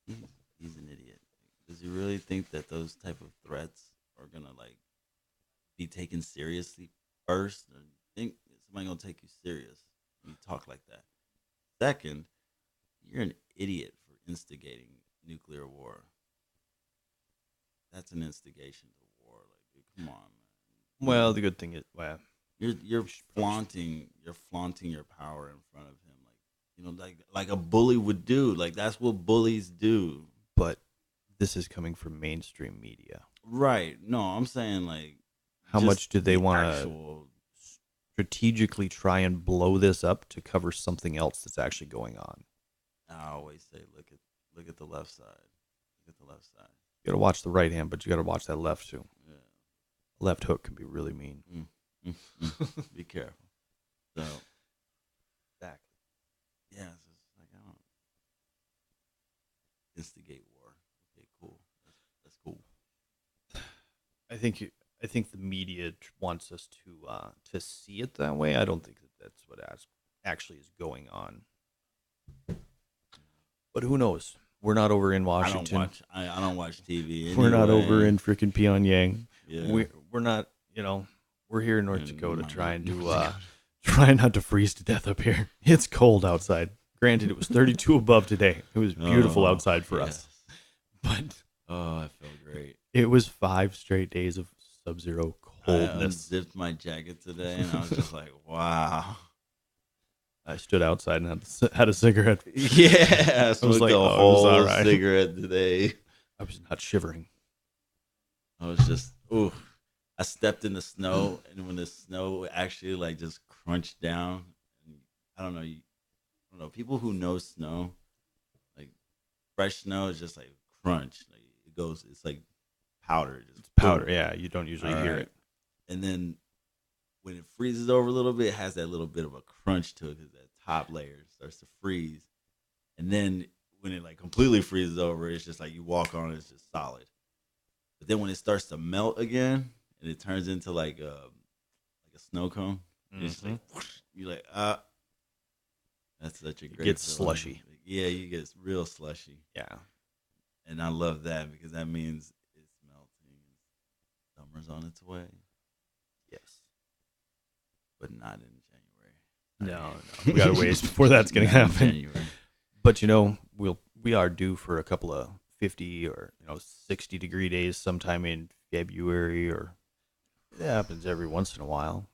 an idiot. Does he really think that those type of threats are gonna like be taken seriously first? Or think somebody gonna take you serious when you talk like that? Second, you're an idiot for instigating nuclear war. That's an instigation to war. Like, dude, come on, man. Well, the good thing is, You're flaunting your power in front of him, like a bully would do. Like that's what bullies do. but this is coming from mainstream media. Right. No, I'm saying like How just much do they the want to actual- strategically try and blow this up to cover something else that's actually going on? I always say, look at the left side. Look at the left side. You got to watch the right hand, but you got to watch that left too. Yeah. Left hook can be really mean. Be careful. So Exactly. yeah, it's just like I don't instigate war. Okay, cool. That's cool. I think the media wants us to see it that way. I don't think that's what actually is going on. But who knows? We're not over in Washington. I don't watch TV. We're not anyway. over in freaking Pyongyang. Yeah. We're not. We're here in North In Dakota North trying to Dakota. trying not to freeze to death up here. It's cold outside. Granted, it was 32 above today. It was beautiful outside for us. But I felt great. it was 5 straight days of sub-zero I coldness. unzipped my jacket today, and I was just like, wow. I stood outside and had a cigarette. Yeah, I smoked like, a oh, it was whole all right. cigarette today. I was not shivering. I was just, ooh. I stepped in the snow, and when the snow actually like just crunched down, I don't know. People who know snow, like fresh snow, is just like crunch. Like it goes, it's like powder. Just It's powder. boom. Yeah, you don't usually hear it. And then when it freezes over a little bit, it has that little bit of a crunch to it because that top layer starts to freeze. And then when it like completely freezes over, it's just like you walk on it, it's just solid. But then when it starts to melt again and it turns into like a snow cone, it's just like whoosh, you're like, that's such a great. Gets feeling. slushy. Yeah, you get real slushy. Yeah. And I love that because that means it's melting. Summer's on its way. Yes. But not in January. No. We got a ways before that's going to happen. January. But we are due for a couple of 50 or 60-degree days sometime in February, or it happens every once in a while.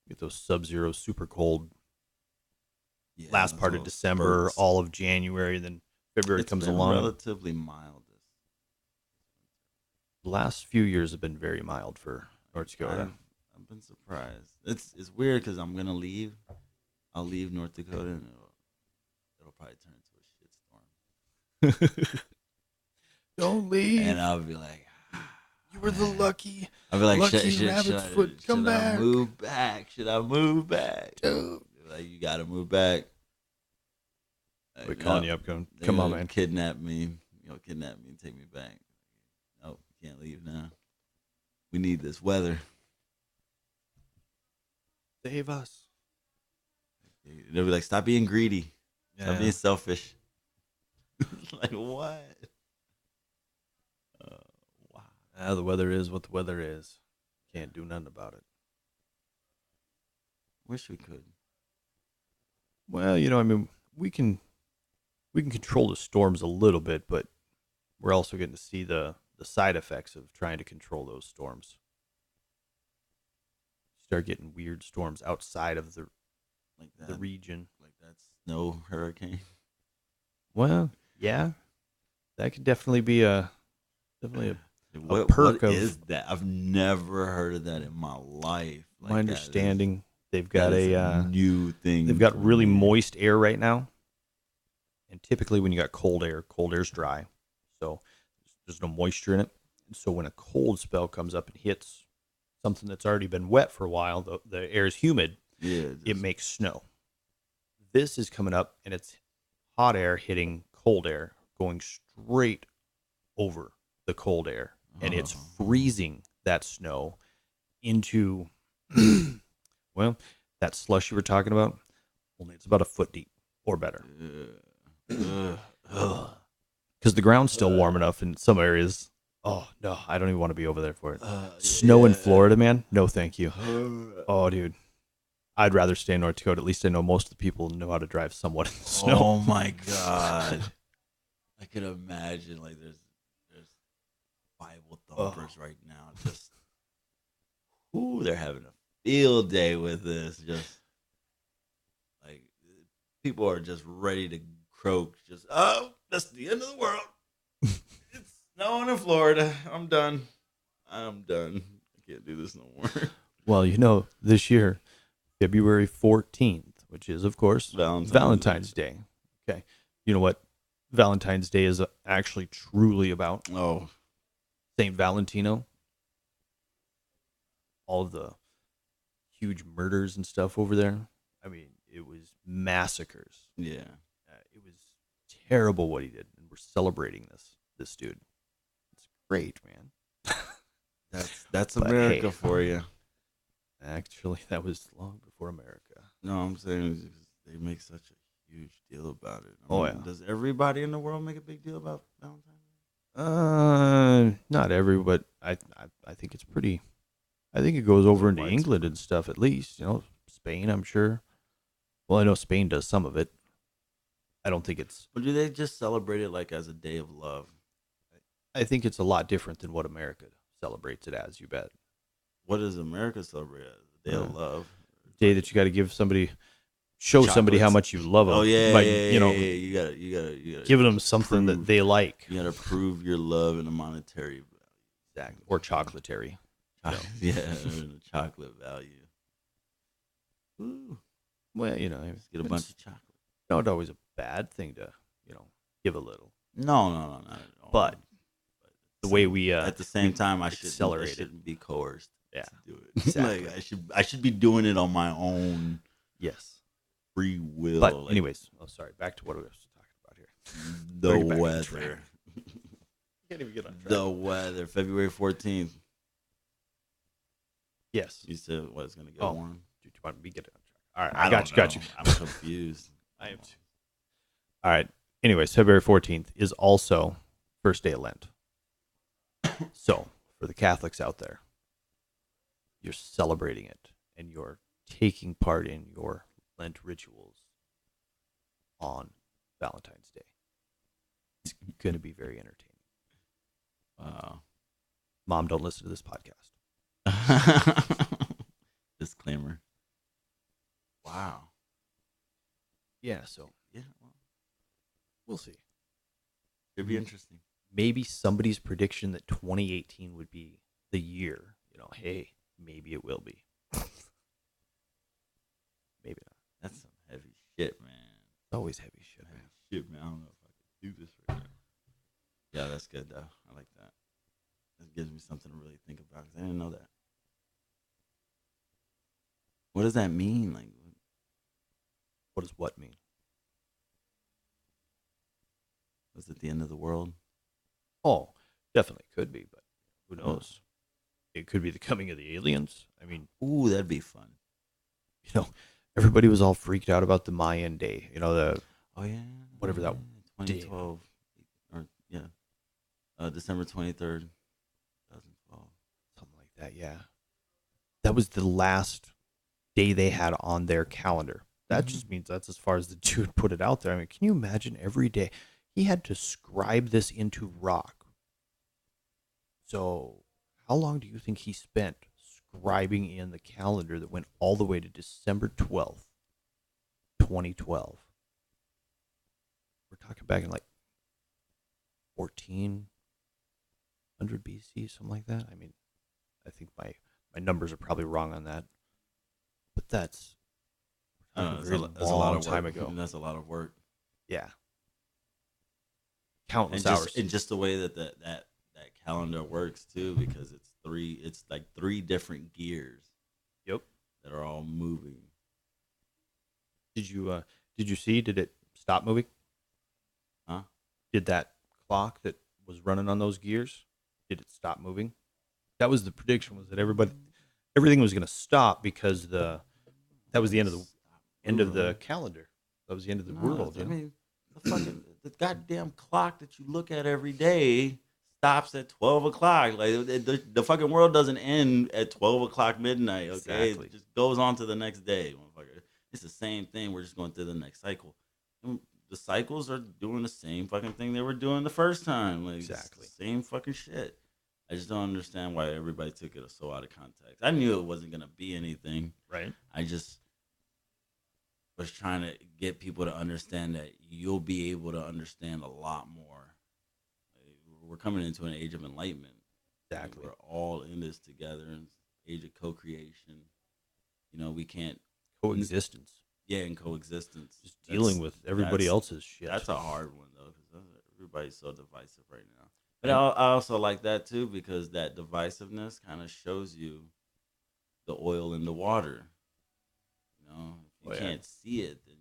Get those sub-zero super cold Yeah, last part of December, spurts. all of January, then February It's comes been along. relatively mild. The last few years have been very mild for North Dakota. I've been surprised. It's weird because I'm gonna leave. I'll leave North Dakota and it'll probably turn into a shitstorm. Don't leave. And I'll be like, You were the lucky. I'll be like, Lucky should rabbit's foot, come back. I move back? Should I move back? Dude. Like, you gotta move back. We're calling you up, going, come on, man. Kidnap me. Kidnap me and take me back. Nope, can't leave now. We need this weather. Save us. They'll be like, stop being greedy. Stop Yeah. being selfish. Like, what? Wow. The weather is what the weather is. Can't do nothing about it. Wish we could. Well, we can control the storms a little bit, but we're also getting to see the side effects of trying to control those storms. Start getting weird storms outside of the region. Like that snow hurricane. Well, yeah, that could definitely be a What perk of- is that? I've never heard of that in my life. Like, my understanding. They've got that is a new thing. they've got for really me. moist air right now, and typically when you got cold air's dry, so there's no moisture in it. And so when a cold spell comes up and hits something that's already been wet for a while, the air is humid. Yeah, It makes snow. This is coming up, and it's hot air hitting cold air, going straight over the cold air, and it's freezing that snow into, well, that slush you were talking about. Only it's about a foot deep or better, because the ground's still warm enough in some areas. Oh no, I don't even want to be over there for it. Snow in Florida, man. No, thank you. Oh, dude. I'd rather stay in North Dakota. At least I know most of the people know how to drive somewhat in the snow. Oh my god! I could imagine like there's Bible thumpers right now. Just they're having a field day with this. Just like people are just ready to croak. Just that's the end of the world. It's snowing in Florida. I'm done. I can't do this no more. Well, this year, February 14th, which is, of course, Valentine's Day. Okay. You know what Valentine's Day is actually truly about? Oh, St. Valentino. All of the huge murders and stuff over there. I mean, it was massacres. yeah. It was terrible what he did, and we're celebrating this dude. It's great, man. That's But America hey. for you. Actually, that was long before America. No, I'm saying they make such a huge deal about it. Oh, yeah. Does everybody in the world make a big deal about Valentine's Day? Not every, but I think it's pretty I think it goes over into White England and stuff at least. Spain, I'm sure. Well, I know Spain does some of it. I don't think it's. Or do they just celebrate it like as a day of love? I think it's a lot different than what America celebrates it as. You bet. What does America celebrate as a day of love? Day that you got to give somebody, show somebody how Chocolates. much you love them. Oh yeah, by, yeah, yeah, yeah. You gotta giving them something that they like. You gotta prove your love in a monetary value. Exactly. Or chocolatary. Yeah, in a chocolate value. Ooh. Well, Just get a bunch of chocolate. Not always a bad thing to, give a little. No, not at all. But the way we at the same time, I shouldn't be coerced. Yeah, to do it. Exactly. Like I should be doing it on my own. Yes. Free will. But anyways, sorry. Back to what we were talking about here. The weather. Can't even get on track. The weather. February 14th. Yes. You said it's going to get warm. Do you want me to get it on track? All right. Got you. I'm confused. I am too. All right. Anyways, February 14th is also first day of Lent. So for the Catholics out there, you're celebrating it and you're taking part in your Lent rituals on Valentine's Day. It's going to be very entertaining. Mom, don't listen to this podcast. Disclaimer. Wow. Yeah, so well, we'll see. It'd be interesting. Maybe somebody's prediction that 2018 would be the year. Hey, maybe it will be. Maybe not. That's some heavy shit, man. It's always heavy shit, man. Shit, man. I don't know if I could do this right now. Yeah, that's good, though. I like that. That gives me something to really think about because I didn't know that. What does that mean? Like, what does what mean? Was it the end of the world? Oh, definitely could be, but who knows? It could be the coming of the aliens. I mean, ooh, that'd be fun. Everybody was all freaked out about the Mayan day. Whatever that 2012 day. Or December 23rd, 2012. Something like that. Yeah, that was the last day they had on their calendar. That just means that's as far as the dude put it out there. I mean, can you imagine every day he had to scribe this into rock? So how long do you think he spent scribing in the calendar that went all the way to December 12th, 2012? We're talking back in like 1400 BC, something like that. I mean, I think my numbers are probably wrong on that. But that's a very long time ago. And that's a lot of work. Yeah. Countless hours. And just the way that calendar works too, because it's like three different gears. Yep. That are all moving. Did you see? Did it stop moving? Huh? Did that clock that was running on those gears? Did it stop moving? That was the prediction. Was that everything was going to stop because that was the end of the calendar. That was the end of the world. I mean, the goddamn clock that you look at every day stops at 12 o'clock. Like the fucking world doesn't end at 12 o'clock midnight. Okay, Exactly. It just goes on to the next day. Motherfucker. It's the same thing. We're just going through the next cycle. And the cycles are doing the same fucking thing they were doing the first time. Like, exactly. Same fucking shit. I just don't understand why everybody took it so out of context. I knew it wasn't gonna be anything. Right. I just was trying to get people to understand that you'll be able to understand a lot more. We're coming into an age of enlightenment. Exactly. We're all in this together. Age of co-creation. We can't coexistence. Yeah, in coexistence. Just dealing with everybody else's shit. That's a hard one though, because everybody's so divisive right now. But I also like that too, because that divisiveness kind of shows you the oil in the water. If you can't see it, then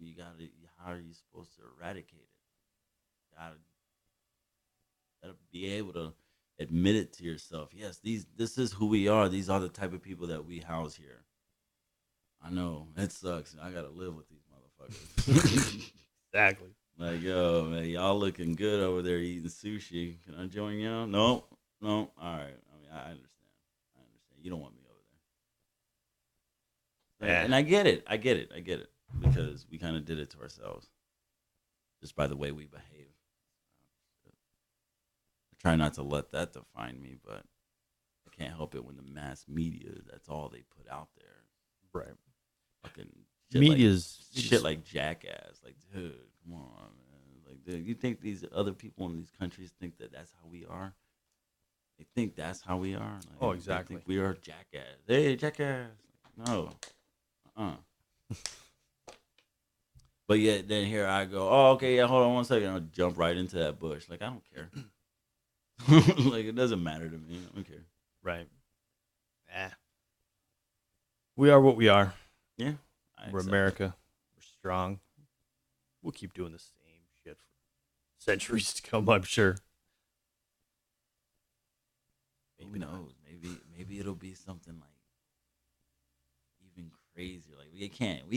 how are you supposed to eradicate it? You gotta be able to admit it to yourself. Yes, this is who we are. These are the type of people that we house here. I know it sucks. I gotta live with these motherfuckers. Exactly. Like, yo, man, y'all looking good over there eating sushi. Can I join y'all? No. All right. I mean, I understand. You don't want me over there. And I get it. Because we kind of did it to ourselves. Just by the way we behave. I try not to let that define me, but I can't help it when the mass media, that's all they put out there. Right. Fucking shit like Jackass. Like, dude, come on, man. Like, dude, you think these other people in these countries think that that's how we are? They think that's how we are. Like, oh, exactly. They think we are Jackass. Hey, Jackass. No. But yet, then here I go. Oh, okay, yeah. Hold on 1 second. I'll jump right into that bush. Like, I don't care. Like, it doesn't matter to me. I don't care. Right. We are what we are. Yeah. We're America. We're strong. We'll keep doing the same shit for centuries to come, I'm sure. Who knows? Maybe it'll be something like even crazier. Like we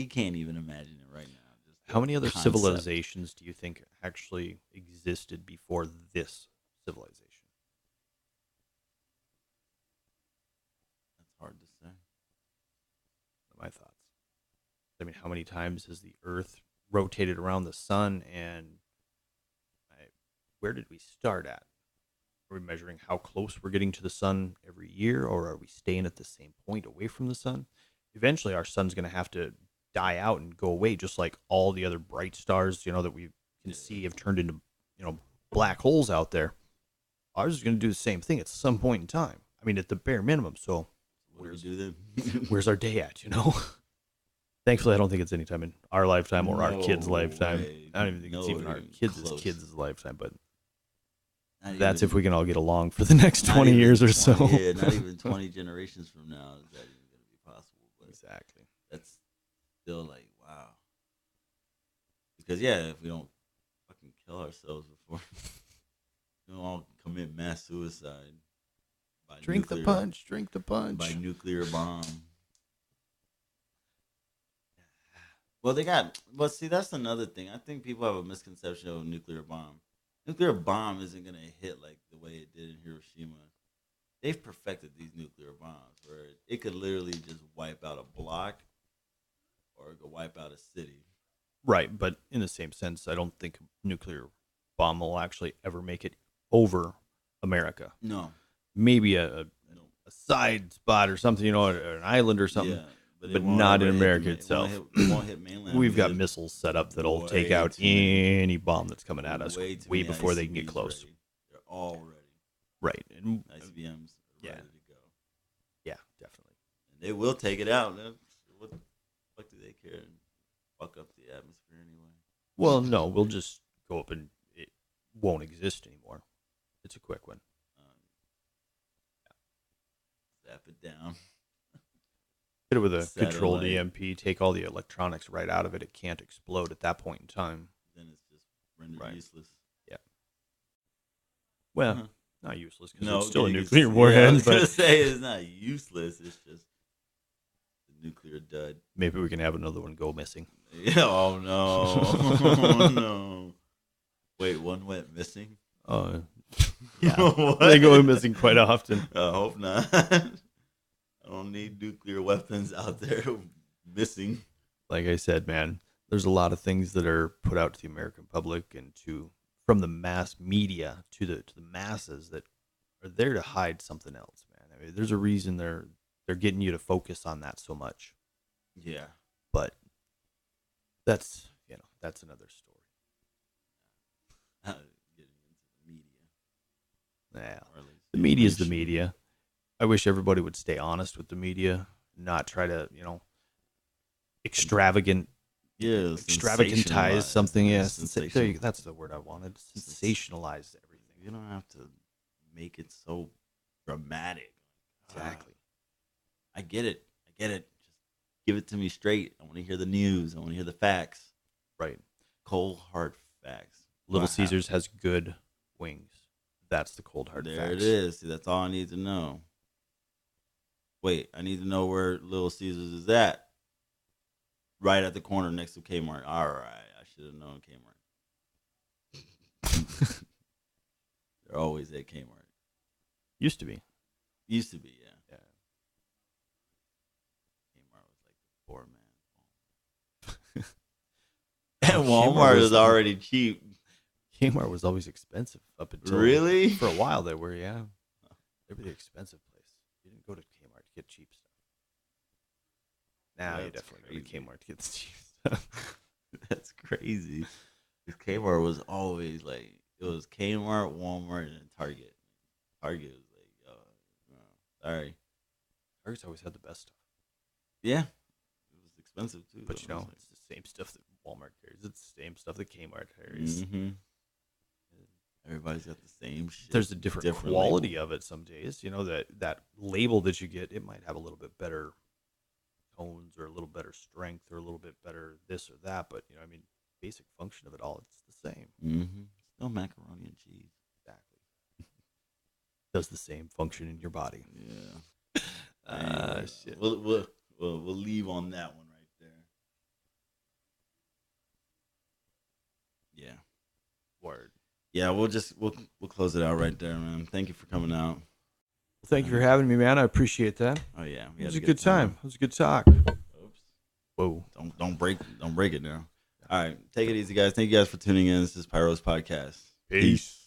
can't even imagine it right now. Just how many other concept. Civilizations do you think actually existed before this civilization? That's hard to say. What are my thoughts? I mean, how many times has the Earth rotated around the sun, and where did we start at? Are we measuring how close we're getting to the sun every year, or are we staying at the same point away from the sun? Eventually, our sun's going to have to die out and go away, just like all the other bright stars, that we can see have turned into, black holes out there. Ours is going to do the same thing at some point in time. I mean, at the bare minimum. So, what do we do then? Where's our day at? Thankfully, I don't think it's any time in our lifetime or our kids' lifetime. Way. I don't even think it's even our kids' lifetime, but that's if we can all get along for the next 20 years or so. Yeah, not even 20 generations from now is that even going to be possible. But exactly. That's still like, wow. Because, yeah, if we don't fucking kill ourselves before, we don't all commit mass suicide. Drink the punch. By nuclear bomb. Well, see, that's another thing. I think people have a misconception of a nuclear bomb. Nuclear bomb isn't going to hit like the way it did in Hiroshima. They've perfected these nuclear bombs where it could literally just wipe out a block or it could wipe out a city. Right, but in the same sense, I don't think a nuclear bomb will actually ever make it over America. No. Maybe a side spot or something, or an island or something. Yeah. But not in America itself. It won't hit mainland. We've got missiles set up that'll take out any bomb that's coming at us way before they can get close. Ready. They're all ready. Right. And ICBMs are ready to go. Yeah, definitely. And they will take it out. What the fuck do they care? Fuck up the atmosphere anyway. Well, no, we'll just go up and it won't exist anymore. It's a quick one. Zap it down. Hit it with a controlled EMP, take all the electronics right out of it. It can't explode at that point in time. Then it's just rendered useless. Yeah. Well, not useless because it's still a nuclear nuclear warhead. I was going to say it's not useless. It's just a nuclear dud. Maybe we can have another one go missing. Yeah, oh, no. Oh, no. Wait, one went missing? Yeah. They go missing quite often. I hope not. I don't need nuclear weapons out there missing. Like I said, man, there's a lot of things that are put out to the American public and from the mass media to the masses that are there to hide something else, man. I mean, there's a reason they're getting you to focus on that so much. Yeah. But that's another story. Getting into the media. Yeah. The media is the media. I wish everybody would stay honest with the media, not try to, extravagantize something. Yes, that's the word I wanted. Sensationalize everything. You don't have to make it so dramatic. Exactly. I get it. Just give it to me straight. I want to hear the news. I want to hear the facts. Right. Cold hard facts. Little Caesars has good wings. That's the cold hard facts. There it is. See, that's all I need to know. Wait, I need to know where Little Caesars is at. Right at the corner next to Kmart. All right, I should have known Kmart. They're always at Kmart. Used to be, yeah. Kmart was like the poor Walmart is already cheap. Kmart was always expensive up until really for a while. They were, yeah. They were the expensive place. You didn't go to Kmart to get cheap stuff. Now you definitely go to Kmart to get the cheap stuff. That's crazy. Kmart was always like, it was Kmart, Walmart, and Target. Target was like, sorry. Target's always had the best stuff. Yeah. It was expensive too. But you know, it's the same stuff that Walmart carries. It's the same stuff that Kmart carries. Mm-hmm. Everybody's got the same shit. There's a different quality of it some days. You know, that label that you get, it might have a little bit better tones or a little better strength or a little bit better this or that. But, you know, I mean, basic function of it all, it's the same. Mm-hmm. Still macaroni and cheese. Exactly. Does the same function in your body. Yeah. Shit. We'll leave on that one right there. Yeah. Word. Yeah, we'll close it out right there, man. Thank you for coming out. Well, thank you for having me, man. I appreciate that. Oh yeah, it was a good time. It was a good talk. Oops. Whoa. Don't break it now. All right, take it easy, guys. Thank you guys for tuning in. This is Pyrroh's podcast. Peace.